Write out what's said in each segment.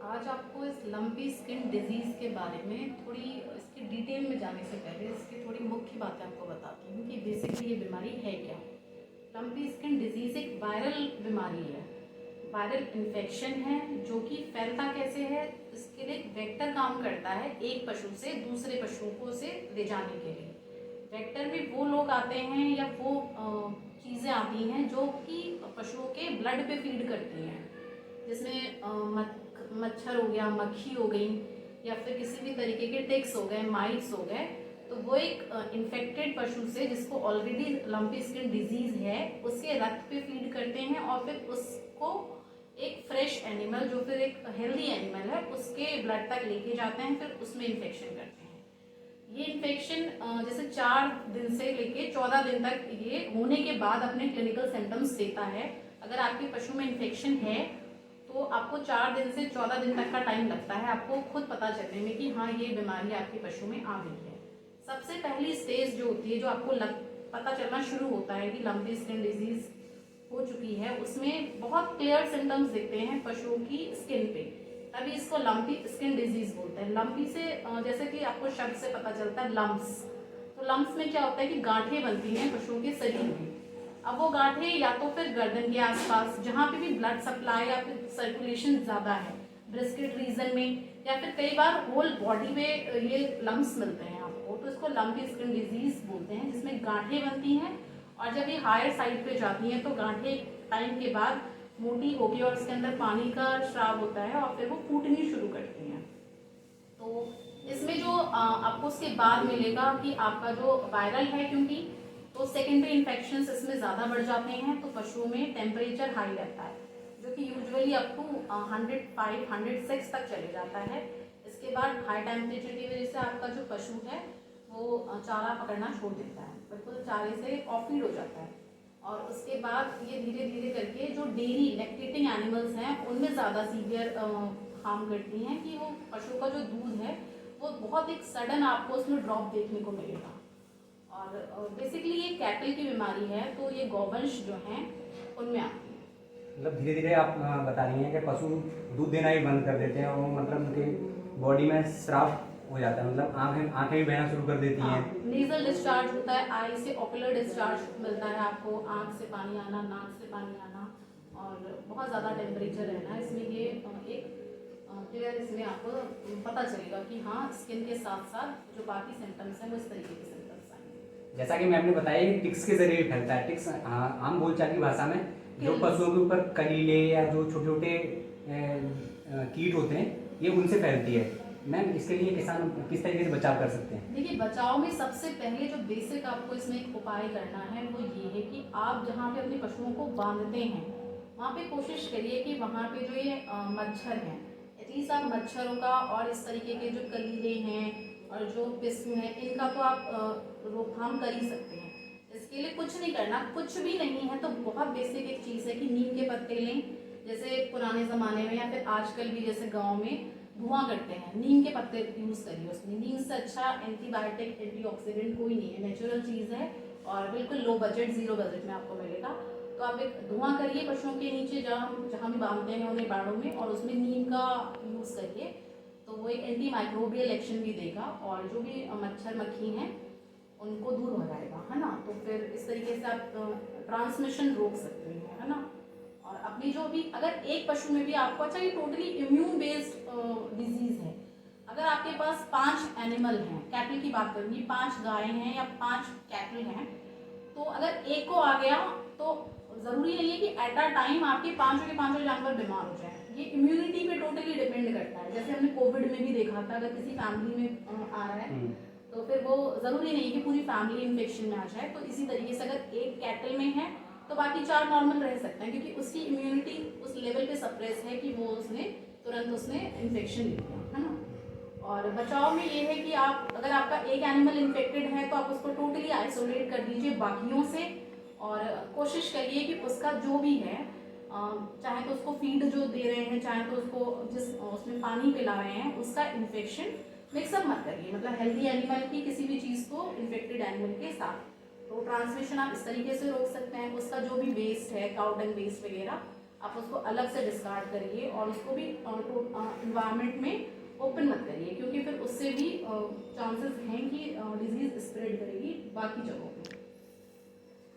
आज आपको इस लंपी स्किन डिजीज़ के बारे में थोड़ी इसकी डिटेल में जाने से पहले इसकी थोड़ी मुख्य बातें आपको बताती हूँ कि बेसिकली ये बीमारी है क्या। लंपी स्किन डिजीज़ एक वायरल बीमारी है, वायरल इन्फेक्शन है जो कि फैलता कैसे है, इसके लिए एक वेक्टर काम करता है एक पशु से दूसरे पशुओं को उसे ले जाने के लिए। वेक्टर में वो लोग आते हैं या वो चीज़ें आती हैं जो कि पशुओं के ब्लड पे फीड करती हैं, जिसमें मच्छर हो गया, मक्खी हो गई, या फिर किसी भी तरीके के टिक्स हो गए, माइट्स हो गए, तो वो एक इन्फेक्टेड पशु से जिसको ऑलरेडी लंपी स्किन डिजीज है उसके रक्त पे फीड करते हैं और फिर उसको एक फ्रेश एनिमल जो फिर एक हेल्दी एनिमल है उसके ब्लड तक लेके जाते हैं, फिर उसमें इन्फेक्शन करते हैं। ये इन्फेक्शन जैसे 4 दिन से लेके 14 दिन तक ये होने के बाद अपने क्लिनिकल सिम्टम्स देता है। अगर आपके पशु में इन्फेक्शन है तो आपको 4 दिन से 14 दिन तक का टाइम लगता है आपको खुद पता चलने में कि हाँ ये बीमारी आपके पशु में आ गई है। सबसे पहली स्टेज जो होती है, जो आपको पता चलना शुरू होता है कि लंपी स्किन डिजीज हो चुकी है, उसमें बहुत क्लियर सिम्टम्स दिखते हैं पशुओं की स्किन पे, तभी इसको लंपी स्किन डिजीज बोलते हैं। लंपी से जैसे कि आपको शब्द से पता चलता है लम्प्स, तो लम्प्स में क्या होता है कि गांठें बनती हैं पशुओं के शरीर में। अब वो गांठें या तो फिर गर्दन के आसपास जहाँ पे भी ब्लड सप्लाई या फिर सर्कुलेशन ज़्यादा है, ब्रिस्केट रीजन में, या फिर कई बार होल बॉडी में ये लम्प्स मिलते हैं आपको, तो इसको लंपी स्किन डिजीज बोलते हैं, जिसमें गांठें बनती हैं और जब ये हायर साइड पे जाती हैं तो गांठें टाइम के बाद मोटी होगी और इसके अंदर पानी का स्राव होता है और फिर वो फूटनी शुरू करती हैं। तो इसमें जो आपको उसके बाद मिलेगा कि आपका जो वायरल है, क्योंकि तो सेकेंडरी इन्फेक्शंस इसमें ज़्यादा बढ़ जाते हैं, तो पशुओं में टेम्परेचर हाई रहता है जो कि यूजुअली अप टू 105 106 तक चले जाता है। इसके बाद हाई टेम्परेचर की वजह से आपका जो पशु है वो चारा पकड़ना छोड़ देता है, बिल्कुल चारे से ऑफ फीड हो जाता है। और उसके बाद ये धीरे धीरे करके जो डेयरी लैक्टेटिंग एनिमल्स हैं उनमें ज़्यादा सीवियर हार्म करती हैं कि वो पशु का जो दूध है वो बहुत एक सडन आपको उसमें ड्रॉप देखने को मिलेगा। और बेसिकली ये कैटल की बीमारी है, तो ये गौवंश जो हैं उनमें आती है। मतलब धीरे धीरे आप बता रही हैं कि पशु दूध देना ही बंद कर देते हैं और मतलब उनके बॉडी में स्राव हो जाता है, मतलब आंखें भी बहना शुरू कर देती हैं। नेजल डिस्चार्ज होता है, आई से ऑकुलर डिस्चार्ज मिलता है आपको, आंख से पानी आना, नाक से पानी आना और बहुत ज़्यादा टेम्परेचर रहना। इसमें ये एक क्लियर इसमें आपको पता चलेगा कि हाँ स्किन के साथ साथ जो बाकी सिम्टम्स हैं वो इस तरीके के सिम्टम्स आएंगे। जैसा कि मैम ने बताया कि टिक्स के जरिए फैलता है। टिक्स आम बोलचाल की भाषा में जो पशुओं के ऊपर कलीले या जो छोटे छोटे कीट होते हैं ये उनसे फैलती है। मैम इसके लिए किसान किस तरीके से बचाव कर सकते हैं? देखिए, बचाव में सबसे पहले जो बेसिक आपको इसमें एक उपाय करना है वो ये है कि आप जहाँ पे अपने पशुओं को बांधते हैं वहाँ पे कोशिश करिए कि वहाँ पे जो ये मच्छर हैं, एटलीस्ट आप मच्छरों का और इस तरीके के जो कलीले हैं और जो पिस्म हैं इनका तो आप रोकथाम कर ही सकते हैं। इसके लिए कुछ नहीं करना, कुछ भी नहीं है तो बहुत बेसिक एक चीज़ है कि नीम के पत्ते लें, जैसे पुराने ज़माने में या फिर आजकल भी जैसे गाँव में धुआं करते हैं, नीम के पत्ते यूज़ करिए उसमें। नीम से अच्छा एंटीबायोटिक एंटीऑक्सीडेंट कोई नहीं है, नेचुरल चीज़ है और बिल्कुल लो बजट, ज़ीरो बजट में आपको मिलेगा। तो आप एक धुआं करिए पशुओं के नीचे जहाँ भी बांधते हैं उन्हें बाड़ों में, और उसमें नीम का यूज़ करिए, तो वो एक एंटी माइक्रोबियल एक्शन भी देगा और जो भी मच्छर मक्खी हैं उनको दूर हो जाएगा, है ना। तो फिर इस तरीके से आप ट्रांसमिशन रोक सकते हैं, है ना। और अपनी जो भी अगर एक पशु में भी आपको, अच्छा ये टोटली इम्यून बेस्ड डिजीज है, अगर आपके पास 5 एनिमल हैं, कैटल की बात करूँगी, 5 गाय हैं या 5 कैटल हैं, तो अगर एक को आ गया तो ज़रूरी नहीं है कि एट अ टाइम आपके पाँचों के पाँचों जानवर बीमार हो जाएं। ये इम्यूनिटी पे टोटली डिपेंड करता है। जैसे हमने कोविड में भी देखा था, अगर किसी फैमिली में आ रहा है तो फिर वो ज़रूरी नहीं है कि पूरी फैमिली इन्फेक्शन में आ जाए। तो इसी तरीके से अगर एक कैटल में है तो बाकी 4 नॉर्मल रह सकते हैं, क्योंकि उसकी इम्यूनिटी उस लेवल पे सप्रेस है कि वो उसने तुरंत उसने इन्फेक्शन ले लिया, है ना। और बचाव में ये है कि आप अगर आपका एक एनिमल इन्फेक्टेड है तो आप उसको टोटली आइसोलेट कर दीजिए बाकियों से, और कोशिश करिए कि उसका जो भी है, चाहे तो उसको फीड जो दे रहे हैं, चाहे तो उसको जिस उसमें पानी पिला रहे हैं, उसका इन्फेक्शन मिक्सअप मत करिए, मतलब हेल्दी एनिमल की किसी भी चीज़ को इन्फेक्टेड एनिमल के साथ। तो ट्रांसमिशन आप इस तरीके से रोक सकते हैं। उसका जो भी वेस्ट है, काउ डंग वेस्ट वगैरह, आप उसको अलग से डिस्कार्ड करिए और उसको भी इन्वायरमेंट में ओपन मत करिए, क्योंकि फिर उससे भी चांसेस हैं कि डिजीज़ स्प्रेड करेगी बाकी जगहों पे।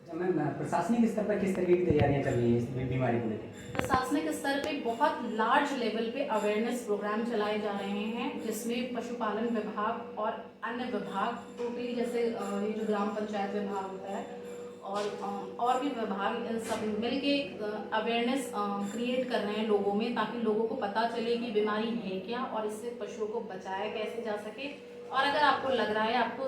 अच्छा मैम, प्रशासनिक स्तर पर किस तरीके की तैयारियां चल रही हैं इस बीमारी को लेकर? प्रशासनिक स्तर पे बहुत लार्ज लेवल पे अवेयरनेस प्रोग्राम चलाए जा रहे हैं, जिसमें पशुपालन विभाग और अन्य विभाग टोटली, जैसे ये जो ग्राम पंचायत विभाग होता है और भी विभाग सब मिलके अवेयरनेस क्रिएट कर रहे हैं लोगों में, ताकि लोगों को पता चले कि बीमारी है क्या और इससे पशुओं को बचाया कैसे जा सके। और अगर आपको लग रहा है, आपको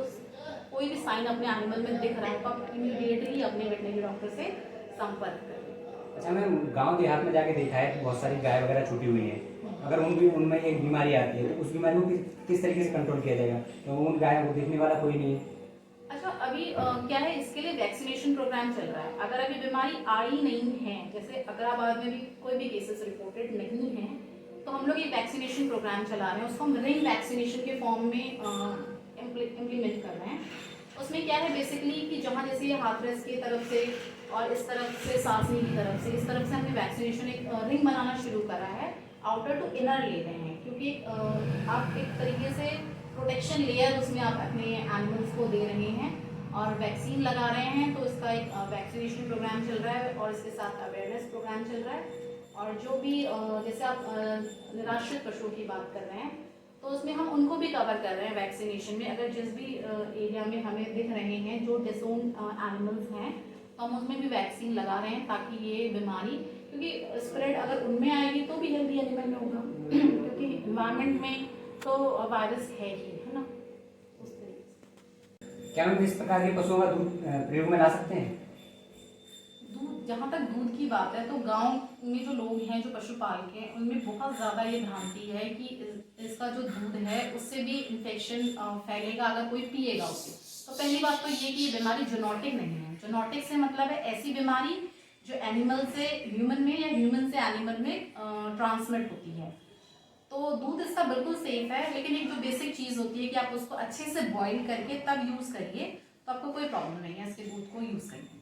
कोई भी साइन अपने एनिमल में दिख रहा है, तो आप इमीडिएटली अपने वेटनरी डॉक्टर से संपर्क करें। अच्छा मैम, गांव देहात में जाके देखा है कि बहुत सारी गाय वगैरह छूटी हुई हैं, अगर उनमें एक बीमारी आती है तो उस बीमारी को किस तरीके से कंट्रोल किया जाएगा? तो उन गायों को देखने वाला कोई नहीं है। अच्छा, अभी क्या है, इसके लिए वैक्सीनेशन प्रोग्राम चल रहा है। अगर अभी बीमारी आई नहीं है, जैसे अग्राबाद में भी कोई भी केसेस रिपोर्टेड नहीं है, तो हम लोग ये वैक्सीनेशन प्रोग्राम चला रहे हैं। उसको हम रिंग वैक्सीनेशन के फॉर्म में इम्प्लीमेंट कर रहे हैं। उसमें क्या है बेसिकली कि जहाँ जैसे ये हाथरस की तरफ से और इस तरफ से सासनी की तरफ से, इस तरफ से हमने वैक्सीनेशन एक रिंग बनाना शुरू करा है। आउटर टू इनर ले रहे हैं, क्योंकि आप एक तरीके से प्रोटेक्शन लेयर उसमें आप अपने एनिमल्स को दे रहे हैं और वैक्सीन लगा रहे हैं। तो इसका एक वैक्सीनेशन प्रोग्राम चल रहा है और इसके साथ अवेयरनेस प्रोग्राम चल रहा है। और जो भी जैसे आप निराश्रित पशुओं की बात कर रहे हैं, तो उसमें हम उनको भी कवर कर रहे हैं वैक्सीनेशन में। अगर जिस भी एरिया में हमें दिख रहे हैं जो डिसोन एनिमल्स हैं, तो हम उसमें भी वैक्सीन लगा रहे हैं, ताकि ये बीमारी, क्योंकि स्प्रेड अगर उनमें आएगी तो भी हेल्दी एनिमल में होगा क्योंकि इन्वायरमेंट में तो वायरस है ही, है ना, उस तरीके से। क्या हम इस प्रकार के पशुओं का दूध प्रयोग में ला सकते हैं? दूध, जहाँ तक दूध की बात है, तो गांव में जो लोग हैं जो पशुपालक हैं, उनमें बहुत ज़्यादा ये भ्रांति है कि इसका जो दूध है उससे भी इन्फेक्शन फैलेगा अगर कोई पिएगा उसे। तो पहली बात तो ये कि ये बीमारी जूनोटिक नहीं है। जूनोटिक से मतलब है ऐसी बीमारी जो एनिमल से ह्यूमन में या ह्यूमन से एनिमल में ट्रांसमिट होती है। तो दूध इसका बिल्कुल सेफ है, लेकिन एक जो बेसिक चीज़ होती है कि आप उसको अच्छे से बॉईल करके तब यूज़ करिए, तो आपको कोई प्रॉब्लम नहीं है इसके दूध को यूज़ करने में।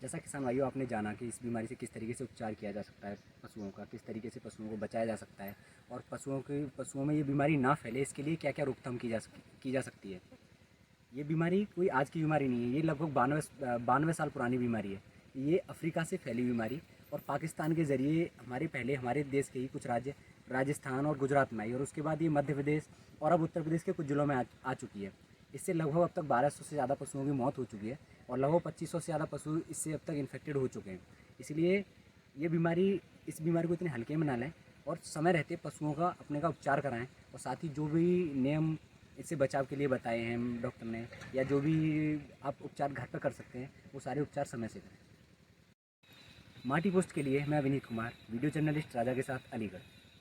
जैसा किसान भाइयों, आपने जाना कि इस बीमारी से किस तरीके से उपचार किया जा सकता है पशुओं का, किस तरीके से पशुओं को बचाया जा सकता है और पशुओं में ये बीमारी ना फैले इसके लिए क्या क्या रोकथाम की जा सकती है। ये बीमारी कोई आज की बीमारी नहीं है, ये लगभग 92 साल पुरानी बीमारी है। ये अफ्रीका से फैली बीमारी और पाकिस्तान के ज़रिए हमारे देश के ही कुछ राज्य राजस्थान और गुजरात में आई और उसके बाद ये मध्य प्रदेश और अब उत्तर प्रदेश के कुछ जिलों में आ चुकी है। इससे लगभग अब तक 1200 से ज़्यादा पशुओं की मौत हो चुकी है और लगभग 2500 से ज़्यादा पशु इससे अब तक इन्फेक्टेड हो चुके हैं। इसलिए इस बीमारी को इतने हल्के में ना लें और समय रहते पशुओं का अपने का उपचार कराएं और साथ ही जो भी नियम इससे बचाव के लिए बताए हैं डॉक्टर ने या जो भी आप उपचार घर पर कर सकते हैं वो सारे उपचार समय से करें। माटी पोस्ट के लिए मैं विनीत कुमार, वीडियो जर्नलिस्ट राजा के साथ, अलीगढ़।